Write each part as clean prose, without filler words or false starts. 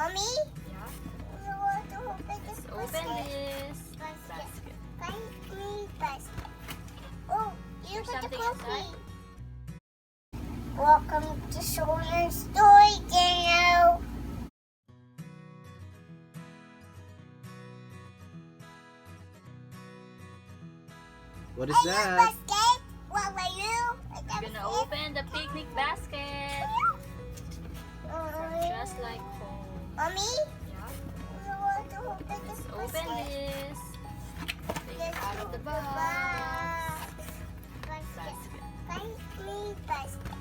Mommy, Yeah. you want to open this Open basket? this Basket. basket. Tiny basket. Oh, you There's got the something cookie. inside? Welcome to Solar's Story Channel. What is Hello, that? basket. What are you? We're gonna open the picnic basket. Just like home. Mommy, Yeah. you want to open this Open basket? this. Take it Let's out of the open box. Basket. Basket. Tiny basket.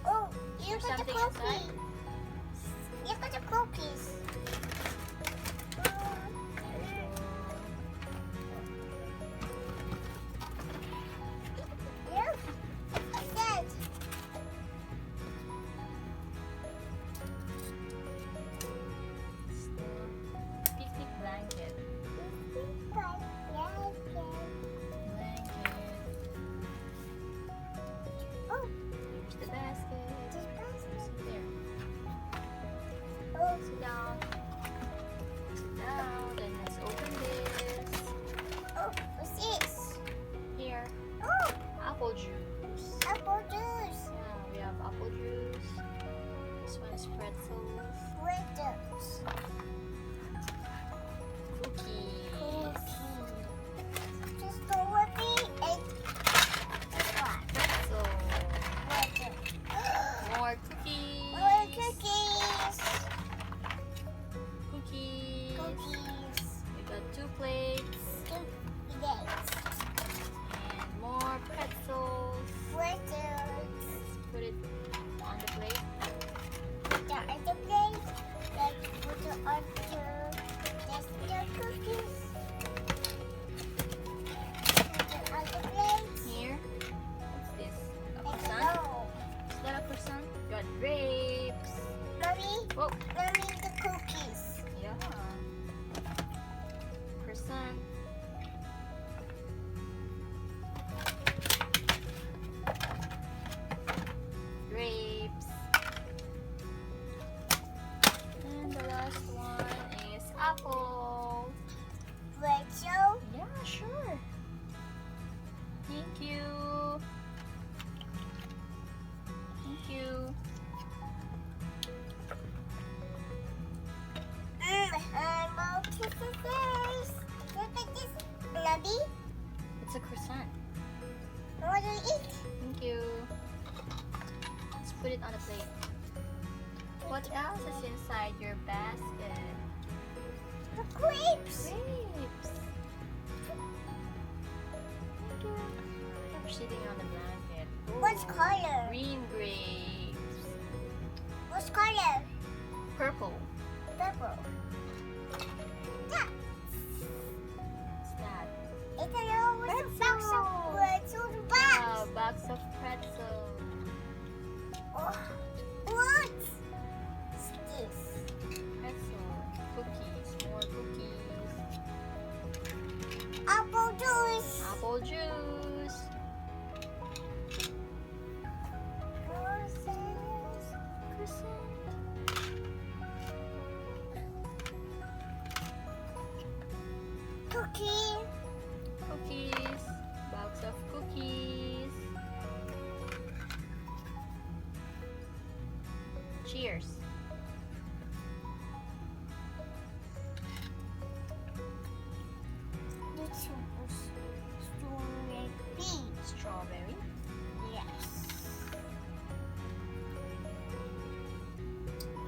Oh, you There's got the something cookie. inside? You got the cookies. Yeah. What's that? It's the picnic blanket. Blanket. Oh, Here's the basket. this basket. Sit there. Oh, Sit down. Sit down. Then let's open this. oh, what's this? Here. Oh, Apple juice. apple juice. Yeah, we have apple juice. This one is pretzels. Fritters. Cookies. Just go with me and what? Pretzel. Fritters. More cookies. More cookies. Cookies. Cookies. We got 2 plates. Cookies. And more pretzels. Fritters. Let's put it on the plate. The other plate. Let's put it on the cookies. Put it on the plate. Here. What's this? A Let's croissant? go. Is that a croissant? Got grapes. Mommy, Whoa. mommy, the cookies. Yeah. Croissant. Grapes. And the last one is apple. Pretzel. Yeah, sure. Thank you. Thank you. I'm kisses. Look at this. Mommy, It's a croissant. what do you eat? Thank you. Let's put it on the plate. What else is inside your basket? The grapes. Grapes. Thank you. We're sitting on the blanket. What's Ooh, color? Green grapes. What's color? Purple. Purple. Yeah. What's that? It's a little with a box of pretzel Wow, box. box of pretzel. Oh, what's this? Pretzel. Cookies. More cookies. Apple juice. Apple juice. Roses. Croissant. Cookie. Cookies. Box of cookies. Cheers. This was strawberry. Strawberry. Yes.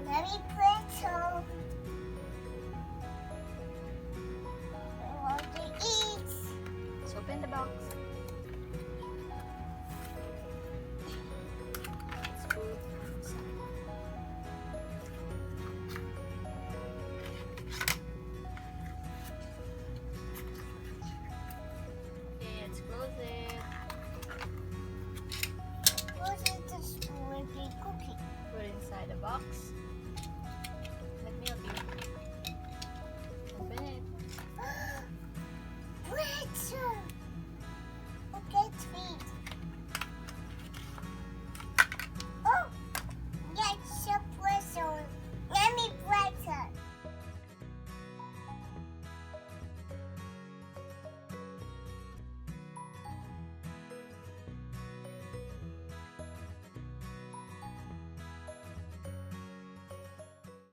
Very pretzel.